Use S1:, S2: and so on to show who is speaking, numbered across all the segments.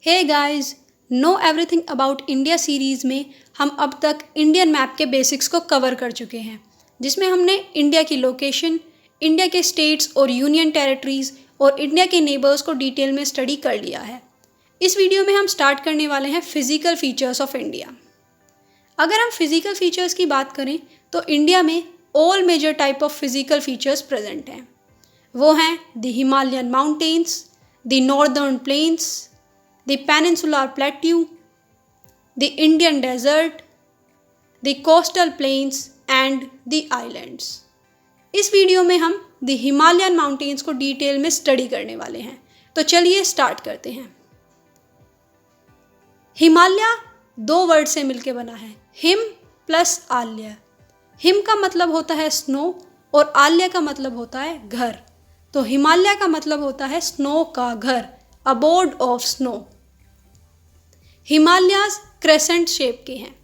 S1: Hey guys, know everything about India series में हम अब तक इंडियन मैप के बेसिक्स को कवर कर चुके हैं, जिसमें हमने इंडिया की लोकेशन, इंडिया के स्टेट्स और यूनियन टेरिटरीज़ और इंडिया के नेबर्स को डिटेल में स्टडी कर लिया है। इस वीडियो में हम स्टार्ट करने वाले हैं फिजिकल फीचर्स ऑफ इंडिया। अगर हम फिजिकल फीचर्स की बात करें तो इंडिया में all major type of physical features present हैं। वो हैं the Himalayan mountains, the northern plains, the peninsular plateau, the Indian desert, the coastal plains and the islands। इस वीडियो में हम the हिमालयन माउंटेन्स को डिटेल में स्टडी करने वाले हैं, तो चलिए स्टार्ट करते हैं। हिमालय दो वर्ड से मिलकर बना है, हिम प्लस आल्य। हिम का मतलब होता है स्नो और आल्य का मतलब होता है घर, तो हिमालय का मतलब होता है स्नो का घर, abode of snow. Himalayas crescent shape के हैं,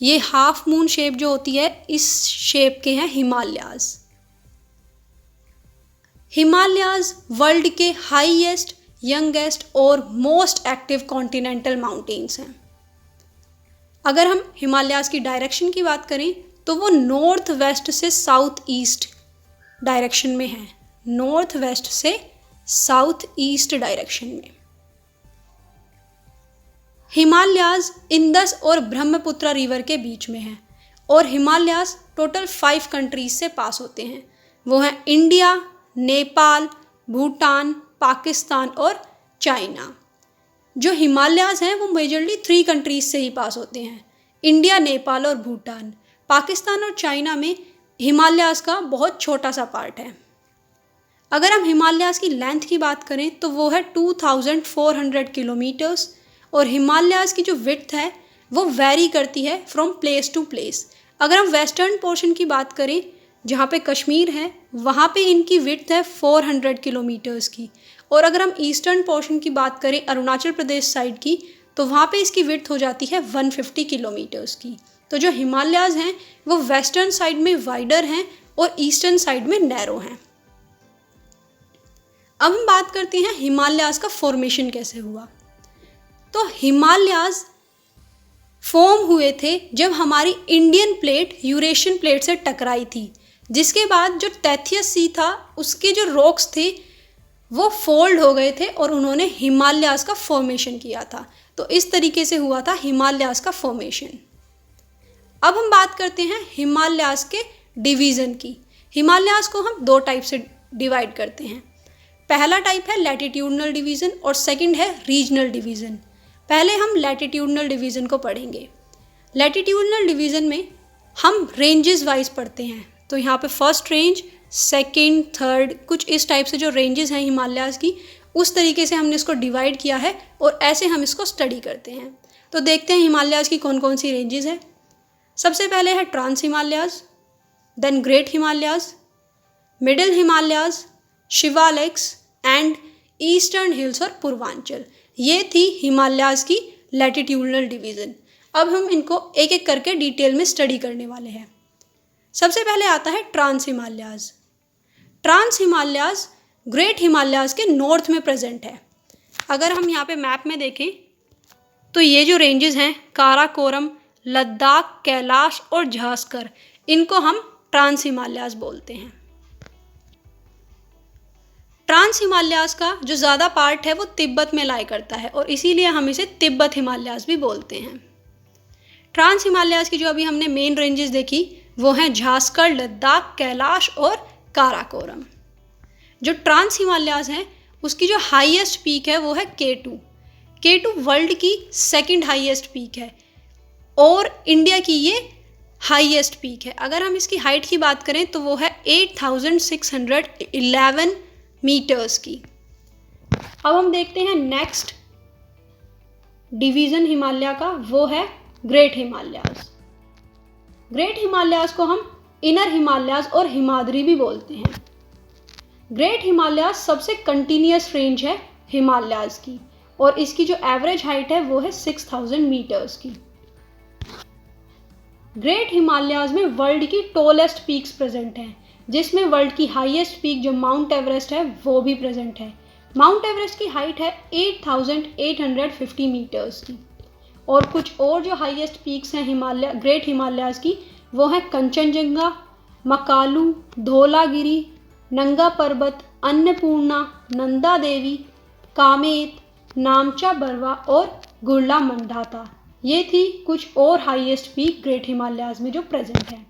S1: ये हाफ मून शेप जो होती है इस शेप के हैं हिमालयाज। हिमालयाज वर्ल्ड के हाईएस्ट, यंगेस्ट और मोस्ट एक्टिव कॉन्टिनेंटल माउंटेन्स हैं। अगर हम हिमालयाज की डायरेक्शन की बात करें तो वो नॉर्थ वेस्ट से साउथ ईस्ट डायरेक्शन में है, नॉर्थ वेस्ट से साउथ ईस्ट डायरेक्शन में। हिमालयाज इंदस और ब्रह्मपुत्र रिवर के बीच में है और हिमालयाज टोटल 5 कंट्रीज से पास होते हैं। वो हैं इंडिया, नेपाल, भूटान, पाकिस्तान और चाइना। जो हिमालयाज हैं वो मेजरली 3 कंट्रीज से ही पास होते हैं, इंडिया, नेपाल और भूटान। पाकिस्तान और चाइना में हिमालयाज का बहुत छोटा सा पार्ट है। अगर हम हिमालयाज की लेंथ की बात करें तो वो है 2400 किलोमीटर्स और हिमालयाज की जो विड्थ है वो वेरी करती है फ्रॉम प्लेस टू प्लेस। अगर हम वेस्टर्न पोर्शन की बात करें जहाँ पे कश्मीर है, वहाँ पे इनकी विड्थ है 400 किलोमीटर्स की, और अगर हम ईस्टर्न पोर्शन की बात करें अरुणाचल प्रदेश साइड की, तो वहाँ पे इसकी विड्थ हो जाती है 150 किलोमीटर्स की। तो जो हिमालयाज हैं वो वेस्टर्न साइड में वाइडर हैं और ईस्टर्न साइड में नैरो हैं। अब हम बात करते हैं हिमालयाज का फॉर्मेशन कैसे हुआ। तो हिमालयाज फॉर्म हुए थे जब हमारी इंडियन प्लेट यूरेशियन प्लेट से टकराई थी, जिसके बाद जो तैथियस सी था उसके जो रॉक्स थे वो फोल्ड हो गए थे और उन्होंने हिमालयाज का फॉर्मेशन किया था। तो इस तरीके से हुआ था हिमालयाज का फॉर्मेशन। अब हम बात करते हैं हिमालयाज के डिवीज़न की। हिमालयाज को हम 2 टाइप से डिवाइड करते हैं। पहला टाइप है लैटिट्यूडनल डिवीज़न और सेकंड है रीजनल डिवीज़न। पहले हम लैटिट्यूडनल डिवीज़न को पढ़ेंगे। लैटिट्यूडनल डिवीज़न में हम रेंजेस वाइज पढ़ते हैं, तो यहाँ पे फर्स्ट रेंज, सेकंड, थर्ड, कुछ इस टाइप से जो रेंजेस हैं हिमालयाज की, उस तरीके से हमने इसको डिवाइड किया है और ऐसे हम इसको स्टडी करते हैं। तो देखते हैं हिमालयाज की कौन कौन सी रेंजेस हैं। सबसे पहले है trans Himalayas, then great Himalayas, middle Himalayas, Shivaliks and eastern hills और पूर्वांचल। ये थी हिमालयाज की लैटिट्यूडनल डिवीज़न। अब हम इनको एक एक करके डिटेल में स्टडी करने वाले हैं। सबसे पहले आता है trans Himalayas. Trans Himalayas great Himalayas के नॉर्थ में प्रेजेंट है। अगर हम यहाँ पे मैप में देखें तो ये जो रेंजेस हैं काराकोरम, लद्दाख, कैलाश और झांसकर, इनको हम ट्रांस हिमालयाज बोलते हैं। ट्रांस हिमालयाज का जो ज़्यादा पार्ट है वो तिब्बत में लाई करता है और इसीलिए हम इसे तिब्बत हिमालयाज भी बोलते हैं। ट्रांस हिमालयाज की जो अभी हमने मेन रेंजेस देखी वो हैं झांसकर, लद्दाख, कैलाश और काराकोरम। जो ट्रांस हिमालयाज हैं उसकी जो हाईएस्ट पीक है वो है K2। K2 वर्ल्ड की 2nd हाईएस्ट पीक है और इंडिया की ये हाईएस्ट पीक है। अगर हम इसकी हाइट की बात करें तो वो है 8611 मीटर्स की। अब हम देखते हैं नेक्स्ट डिवीज़न हिमालय का, वो है ग्रेट हिमालयाज। ग्रेट हिमालयाज को हम इनर हिमालयाज और हिमाद्री भी बोलते हैं। ग्रेट हिमालयाज सबसे कंटिन्यूस रेंज है हिमालयाज की और इसकी जो एवरेज हाइट है वो है 6000 मीटर्स की। ग्रेट हिमालयाज में वर्ल्ड की टॉलेस्ट पीक्स प्रेजेंट हैं, जिसमें वर्ल्ड की हाईएस्ट पीक जो माउंट एवरेस्ट है वो भी प्रेजेंट है। माउंट एवरेस्ट की हाइट है 8,850 मीटर्स की। और कुछ और जो हाईएस्ट पीक्स हैं हिमालय ग्रेट हिमालयाज की, वो है कंचनजंगा, मकालू, धौलागिरी, नंगा पर्वत, अन्नपूर्णा, नंदा देवी, कामेत, नामचा बरवा और गुरला मंडाता। ये थी कुछ और हाईएस्ट पीक ग्रेट हिमालयाज में जो प्रेजेंट है।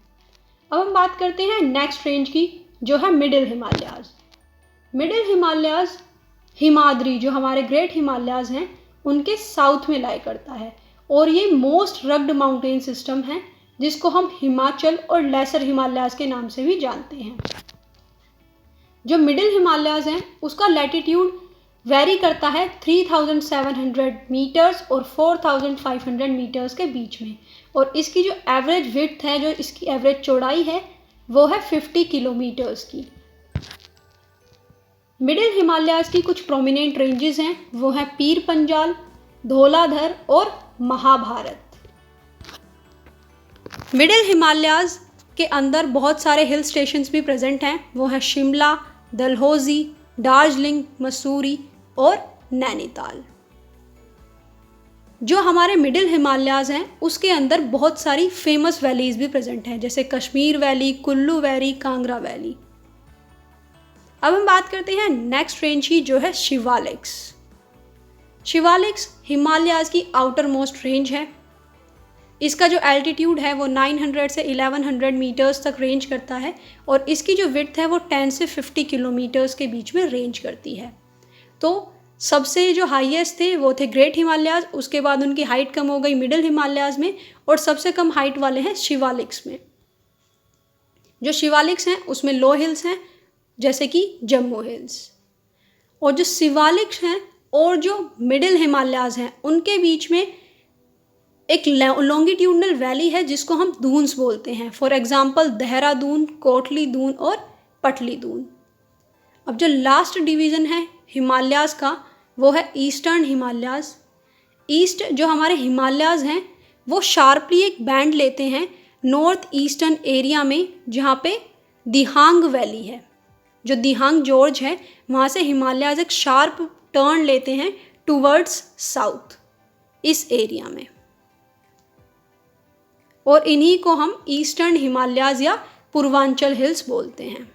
S1: अब हम बात करते हैं नेक्स्ट रेंज की, जो है मिडिल हिमालयाज। मिडिल हिमालयाज हिमाद्री जो हमारे ग्रेट हिमालयाज हैं उनके साउथ में लाई करता है, और ये मोस्ट रग्ड माउंटेन सिस्टम है जिसको हम हिमाचल और लेसर हिमालयाज के नाम से भी जानते हैं। जो मिडिल हिमालयाज हैं उसका लैटिट्यूड वेरी करता है 3,700 मीटर्स और 4,500 मीटर्स के बीच में, और इसकी जो एवरेज विड्थ है, जो इसकी एवरेज चौड़ाई है, वो है 50 किलोमीटर्स की। मिडिल हिमालयाज की कुछ प्रोमिनेंट रेंजेस हैं, वो हैं पीर पंजाल, धौलाधर और महाभारत। मिडिल हिमालयाज के अंदर बहुत सारे हिल स्टेशंस भी प्रेजेंट हैं, वो हैं शिमला, डलहौजी, दार्जिलिंग, मसूरी और नैनीताल। जो हमारे मिडिल हिमालयाज हैं उसके अंदर बहुत सारी फेमस वैलीज भी प्रेजेंट हैं, जैसे Kashmir valley, Kullu valley, Kangra valley. अब हम बात करते हैं नेक्स्ट रेंज की, जो है शिवालिक्स। शिवालिक्स हिमालयाज की आउटर मोस्ट रेंज है। इसका जो एल्टीट्यूड है वो 900 से 1100 मीटर्स तक रेंज करता है, और इसकी जो विड्थ है वो 10 से 50 किलोमीटर्स के बीच में रेंज करती है। तो सबसे जो हाईएस्ट थे वो थे ग्रेट हिमालयाज, उसके बाद उनकी हाइट कम हो गई मिडिल हिमालयाज में, और सबसे कम हाइट वाले हैं शिवालिक्स में। जो शिवालिक्स हैं उसमें लो हिल्स हैं, जैसे कि जम्मू हिल्स। और जो शिवालिक्स हैं और जो मिडिल हिमालयाज हैं उनके बीच में एक लॉन्गिट्यूडनल वैली है जिसको हम दून्स बोलते हैं। फॉर एग्जांपल देहरादून, कोटली दून और पटली दून। अब जो लास्ट डिवीज़न है हिमालयाज का वो है ईस्टर्न हिमालयाज। ईस्ट जो हमारे हिमालयाज हैं वो शार्पली एक बैंड लेते हैं नॉर्थ ईस्टर्न एरिया में, जहाँ पे दिहांग वैली है। जो दिहांग जॉर्ज है वहाँ से हिमालयाज एक शार्प टर्न लेते हैं टूवर्ड्स साउथ इस एरिया में, और इन्हीं को हम ईस्टर्न हिमालयाज या पूर्वांचल हिल्स बोलते हैं।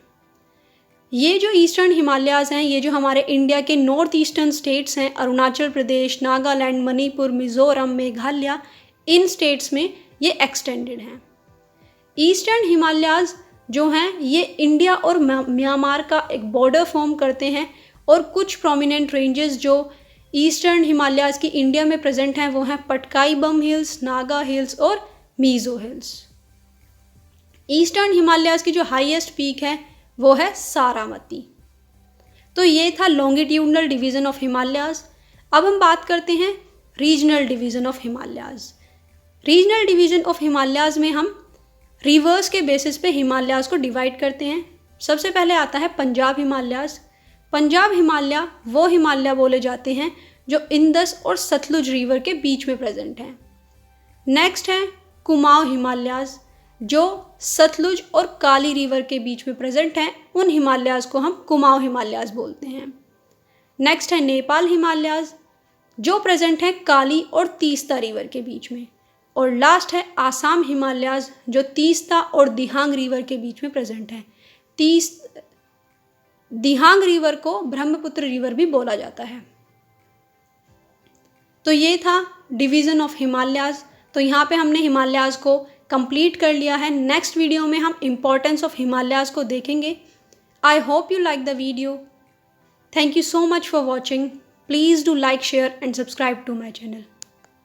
S1: ये जो ईस्टर्न हिमालयाज हैं ये जो हमारे इंडिया के नॉर्थ ईस्टर्न स्टेट्स हैं, अरुणाचल प्रदेश, नागालैंड, मणिपुर, मिज़ोरम, मेघालय, इन स्टेट्स में ये एक्सटेंडेड हैं। ईस्टर्न हिमालयाज जो हैं ये इंडिया और म्यांमार का एक बॉर्डर फॉर्म करते हैं, और कुछ प्रोमिनेंट रेंजेस जो ईस्टर्न हिमालयाज की इंडिया में प्रेजेंट हैं वो हैं पटकाई बम हिल्स, नागा हिल्स और मीज़ो हिल्स। ईस्टर्न हिमालयाज की जो हाईएस्ट पीक है वो है सारामती। तो ये था लॉन्गिट्यूडनल डिवीज़न ऑफ हिमालयाज। अब हम बात करते हैं regional division of Himalayas. Regional division of Himalayas में हम रिवर्स के बेसिस पे हिमालयाज को डिवाइड करते हैं। सबसे पहले आता है पंजाब हिमालयाज। पंजाब हिमालय वो हिमालय बोले जाते हैं जो इंदस और सतलुज रिवर के बीच में प्रेजेंट हैं। नेक्स्ट है कुमाऊं हिमालयाज, जो सतलुज और काली रिवर के बीच में प्रेजेंट हैं। उन हिमालयाज को हम कुमाऊं हिमालयाज बोलते हैं। नेक्स्ट है नेपाल हिमालयाज, जो प्रेजेंट हैं काली और तीस्ता रिवर के बीच में। और लास्ट है आसाम हिमालयाज, जो तीस्ता और दिहांग रिवर के बीच में प्रेजेंट है। दिहांग रिवर को ब्रह्मपुत्र रिवर भी बोला जाता है। तो ये था डिवीज़न ऑफ हिमालयाज। तो यहाँ पे हमने हिमालयाज को कंप्लीट कर लिया है। नेक्स्ट वीडियो में हम इम्पोर्टेंस ऑफ हिमालयाज को देखेंगे। I hope you like the video. Thank you so much for watching. Please do like, share and subscribe to my channel.